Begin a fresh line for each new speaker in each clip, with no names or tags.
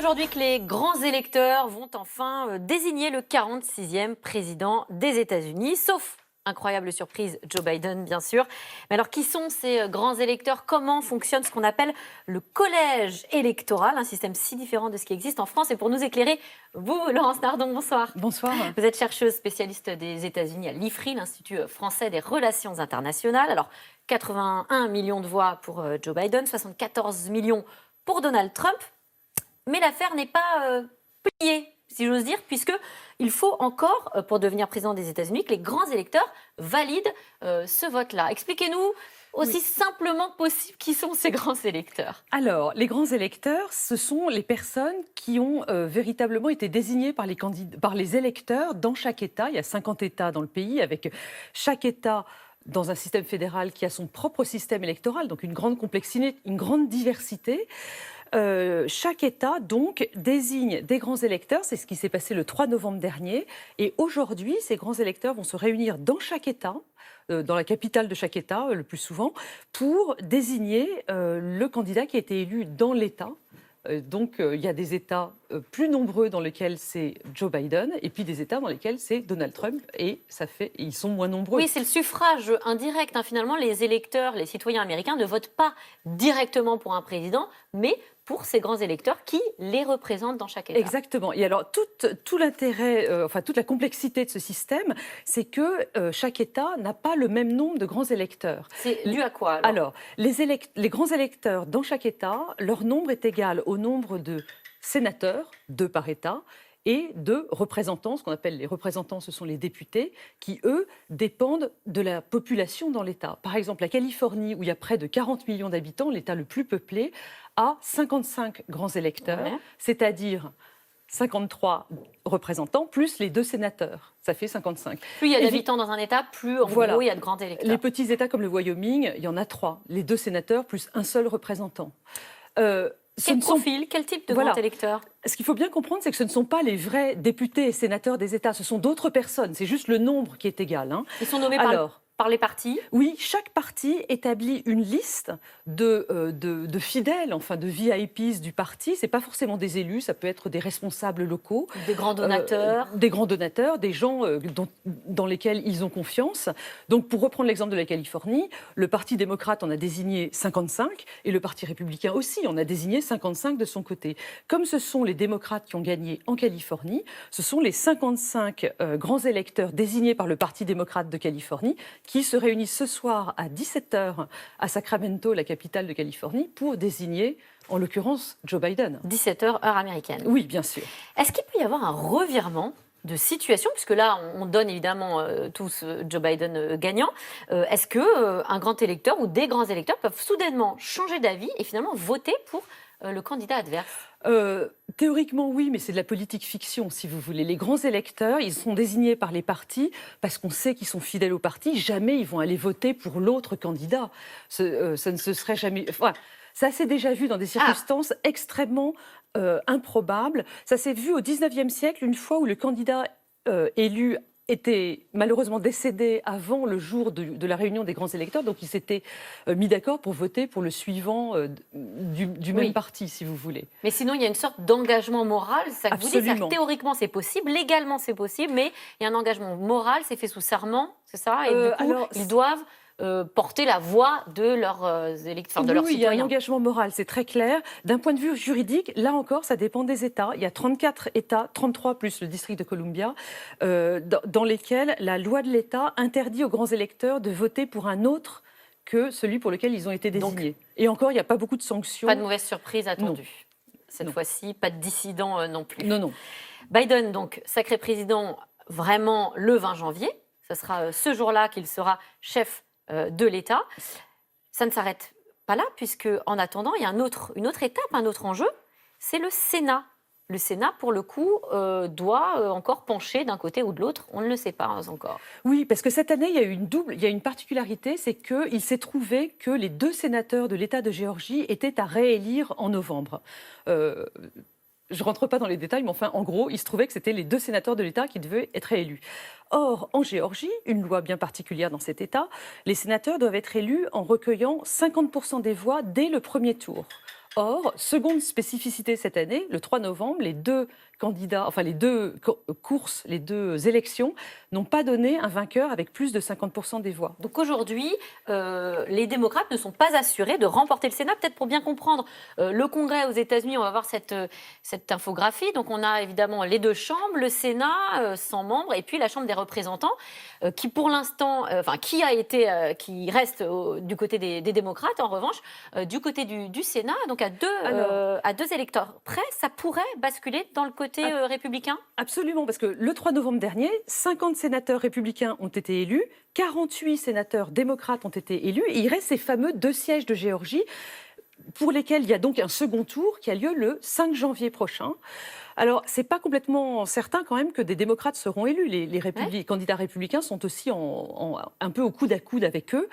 aujourd'hui que les grands électeurs vont enfin désigner le 46e président des États-Unis, sauf incroyable surprise, Joe Biden, bien sûr. Mais alors, qui sont ces grands électeurs? Comment fonctionne ce qu'on appelle le collège électoral, un système si différent de ce qui existe en France? Et pour nous éclairer, vous, Laurence Nardon, bonsoir.
Bonsoir.
Vous êtes chercheuse spécialiste des États-Unis à l'IFRI, l'Institut français des relations internationales. Alors, 81 millions de voix pour Joe Biden, 74 millions pour Donald Trump. Mais l'affaire n'est pas pliée, si j'ose dire, puisqu'il faut encore, pour devenir président des États-Unis, que les grands électeurs valident ce vote-là. Expliquez-nous aussi simplement possible qui sont ces grands électeurs.
Alors, les grands électeurs, ce sont les personnes qui ont véritablement été désignées par les électeurs dans chaque État. Il y a 50 États dans le pays, avec chaque État dans un système fédéral qui a son propre système électoral, donc une grande complexité, une grande diversité. Chaque État, donc, désigne des grands électeurs. C'est ce qui s'est passé le 3 novembre dernier. Et aujourd'hui, ces grands électeurs vont se réunir dans chaque État, dans la capitale de chaque État, le plus souvent, pour désigner le candidat qui a été élu dans l'État. Donc, il y a des États plus nombreux dans lesquels c'est Joe Biden, et puis des États dans lesquels c'est Donald Trump, et ils sont moins nombreux.
Oui, c'est le suffrage indirect. Finalement, les électeurs, les citoyens américains ne votent pas directement pour un président, mais pour ces grands électeurs qui les représentent dans chaque État.
Exactement. Et alors, tout l'intérêt, toute la complexité de ce système, c'est que chaque État n'a pas le même nombre de grands électeurs.
C'est dû à quoi
alors les grands électeurs dans chaque État, leur nombre est égal au nombre de sénateurs, 2 par État, et de représentants, ce qu'on appelle les représentants, ce sont les députés, qui, eux, dépendent de la population dans l'État. Par exemple, la Californie, où il y a près de 40 millions d'habitants, l'État le plus peuplé, a 55 grands électeurs, c'est-à-dire 53 représentants, plus les 2 sénateurs. Ça fait 55.
Plus il y a d'habitants dans un État, plus en gros il y a de grands électeurs.
Les petits États comme le Wyoming, il y en a 3. Les 2 sénateurs plus un seul représentant.
Quel profil, quel type de grands électeurs?
Ce qu'il faut bien comprendre, c'est que ce ne sont pas les vrais députés et sénateurs des États, ce sont d'autres personnes. C'est juste le nombre qui est égal.
Ils sont nommés par les partis?
Oui, chaque parti établit une liste de fidèles, enfin de VIPs du parti. Ce n'est pas forcément des élus, ça peut être des responsables locaux.
Des grands donateurs.
Des grands donateurs, des gens dans lesquels ils ont confiance. Donc pour reprendre l'exemple de la Californie, le Parti démocrate en a désigné 55 et le Parti républicain aussi en a désigné 55 de son côté. Comme ce sont les démocrates qui ont gagné en Californie, ce sont les 55 grands électeurs désignés par le Parti démocrate de Californie qui se réunissent ce soir à 17h à Sacramento, la capitale de Californie, pour désigner, en l'occurrence, Joe Biden.
17h, heure américaine.
Oui, bien sûr.
Est-ce qu'il peut y avoir un revirement de situation, puisque là, on donne évidemment tous Joe Biden gagnant. Est-ce qu'un grand électeur ou des grands électeurs peuvent soudainement changer d'avis et finalement voter pour le candidat adverse?
Théoriquement, oui, mais c'est de la politique fiction, si vous voulez. Les grands électeurs, ils sont désignés par les partis parce qu'on sait qu'ils sont fidèles au parti. Jamais ils vont aller voter pour l'autre candidat. Ça ne se serait jamais... Enfin, ça s'est déjà vu dans des circonstances extrêmement improbables. Ça s'est vu au XIXe siècle, une fois où le candidat élu était malheureusement décédé avant le jour de la réunion des grands électeurs, donc ils s'étaient mis d'accord pour voter pour le suivant du même parti, si vous voulez.
Mais sinon, il y a une sorte d'engagement moral, ça que vous dites, c'est-à-dire que théoriquement c'est possible, légalement c'est possible, mais il y a un engagement moral, c'est fait sous serment, c'est ça? Et du coup, ils doivent porter la voix de leurs électeurs, de leurs citoyens.
Il y a un engagement moral, c'est très clair. D'un point de vue juridique, là encore, ça dépend des États. Il y a 34 États, 33 plus le district de Columbia, dans lesquels la loi de l'État interdit aux grands électeurs de voter pour un autre que celui pour lequel ils ont été désignés. Donc, et encore, il n'y a pas beaucoup de sanctions.
Pas de mauvaise surprise attendue. Cette fois-ci, pas de dissidents non plus.
Non.
Biden, donc, sacré président vraiment le 20 janvier. Ce sera ce jour-là qu'il sera chef de l'État. Ça ne s'arrête pas là, puisque en attendant, il y a une autre étape, un autre enjeu, c'est le Sénat. Le Sénat, pour le coup, doit encore pencher d'un côté ou de l'autre. On ne le sait pas encore.
Oui, parce que cette année, il y a une particularité, c'est qu'il s'est trouvé que les 2 sénateurs de l'État de Géorgie étaient à réélire en novembre. Je ne rentre pas dans les détails, mais enfin, en gros, il se trouvait que c'était les 2 sénateurs de l'État qui devaient être réélus. Or, en Géorgie, une loi bien particulière dans cet État, les sénateurs doivent être élus en recueillant 50% des voix dès le premier tour. Or, seconde spécificité cette année, le 3 novembre, les deux candidats, enfin les deux courses, les deux élections n'ont pas donné un vainqueur avec plus de 50% des voix.
Donc aujourd'hui, les démocrates ne sont pas assurés de remporter le Sénat. Peut-être pour bien comprendre le Congrès aux États-Unis, on va voir cette infographie. Donc on a évidemment les deux chambres, le Sénat, 100 membres, et puis la Chambre des représentants, qui pour l'instant, qui reste du côté des démocrates. En revanche, du côté du Sénat, donc à deux électeurs près, ça pourrait basculer dans le côté républicain.
Absolument, parce que le 3 novembre dernier, 50 sénateurs républicains ont été élus, 48 sénateurs démocrates ont été élus, et il reste ces fameux 2 sièges de Géorgie, pour lesquels il y a donc un second tour qui a lieu le 5 janvier prochain. Alors, ce n'est pas complètement certain quand même que des démocrates seront élus. Les candidats républicains sont aussi un peu au coude à coude avec eux.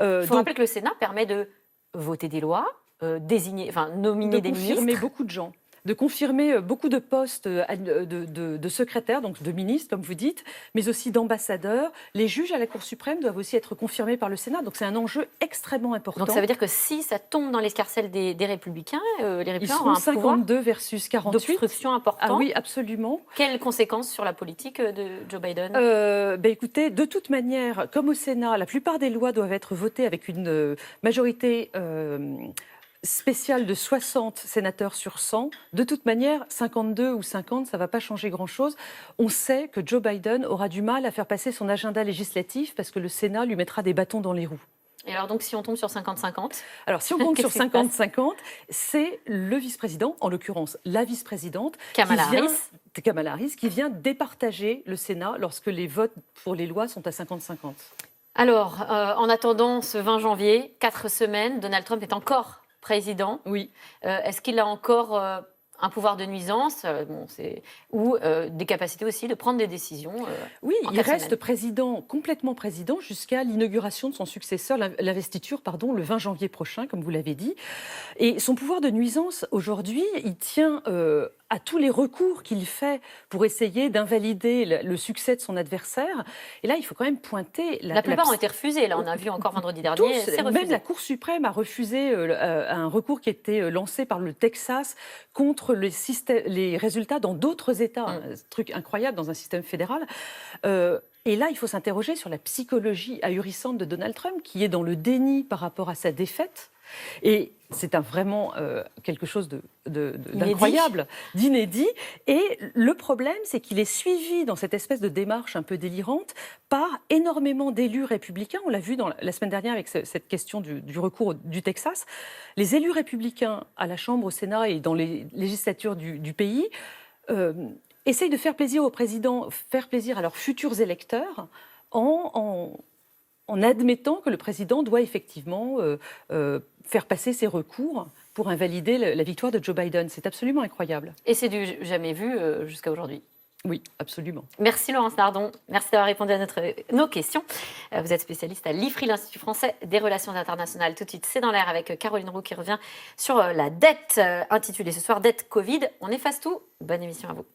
Il faut rappeler que le Sénat permet de voter des lois, nominer des ministres.
De confirmer beaucoup de gens. De confirmer beaucoup de postes de secrétaires, donc de ministres, comme vous dites, mais aussi d'ambassadeurs. Les juges à la Cour suprême doivent aussi être confirmés par le Sénat, donc c'est un enjeu extrêmement important.
Donc ça veut dire que si ça tombe dans l'escarcelle des républicains, les républicains
auront un 52 versus 48.
D'obstruction important.
Ah oui, absolument.
Quelles conséquences sur la politique de Joe Biden ?
Écoutez, de toute manière, comme au Sénat, la plupart des lois doivent être votées avec une majorité spéciale de 60 sénateurs sur 100. De toute manière, 52 ou 50, ça ne va pas changer grand-chose. On sait que Joe Biden aura du mal à faire passer son agenda législatif parce que le Sénat lui mettra des bâtons dans les roues.
Et alors donc si on tombe sur 50-50 ?
Alors si on tombe sur 50-50, c'est le vice-président, en l'occurrence la vice-présidente, Kamala Harris, qui vient départager le Sénat lorsque les votes pour les lois sont à 50-50.
Alors, en attendant ce 20 janvier, 4 semaines, Donald Trump est encore président.
Oui.
Est-ce qu'il a encore un pouvoir de nuisance ou des capacités aussi de prendre des décisions
Oui, il reste complètement président jusqu'à l'inauguration de son successeur, l'investiture, le 20 janvier prochain, comme vous l'avez dit. Et son pouvoir de nuisance, aujourd'hui, il tient à tous les recours qu'il fait pour essayer d'invalider le succès de son adversaire. Et là, il faut quand même pointer...
La plupart ont été refusés. Là, on a vu encore vendredi dernier.
Même la Cour suprême a refusé un recours qui était lancé par le Texas contre les résultats dans d'autres États. Un truc incroyable dans un système fédéral. Et là, il faut s'interroger sur la psychologie ahurissante de Donald Trump, qui est dans le déni par rapport à sa défaite. Et c'est vraiment quelque chose d'incroyable, d'inédit. Et le problème, c'est qu'il est suivi dans cette espèce de démarche un peu délirante par énormément d'élus républicains. On l'a vu la semaine dernière avec cette question du recours du Texas. Les élus républicains à la Chambre, au Sénat et dans les législatures du pays essayent de faire plaisir au président, faire plaisir à leurs futurs électeurs en admettant que le président doit effectivement faire passer ses recours pour invalider la victoire de Joe Biden. C'est absolument incroyable.
Et c'est du jamais vu jusqu'à aujourd'hui.
Oui, absolument.
Merci Laurence Nardon. Merci d'avoir répondu à nos questions. Vous êtes spécialiste à l'IFRI, l'Institut français des relations internationales. Tout de suite, c'est dans l'air avec Caroline Roux qui revient sur la dette, intitulée ce soir « Dette Covid ». On efface tout. Bonne émission à vous.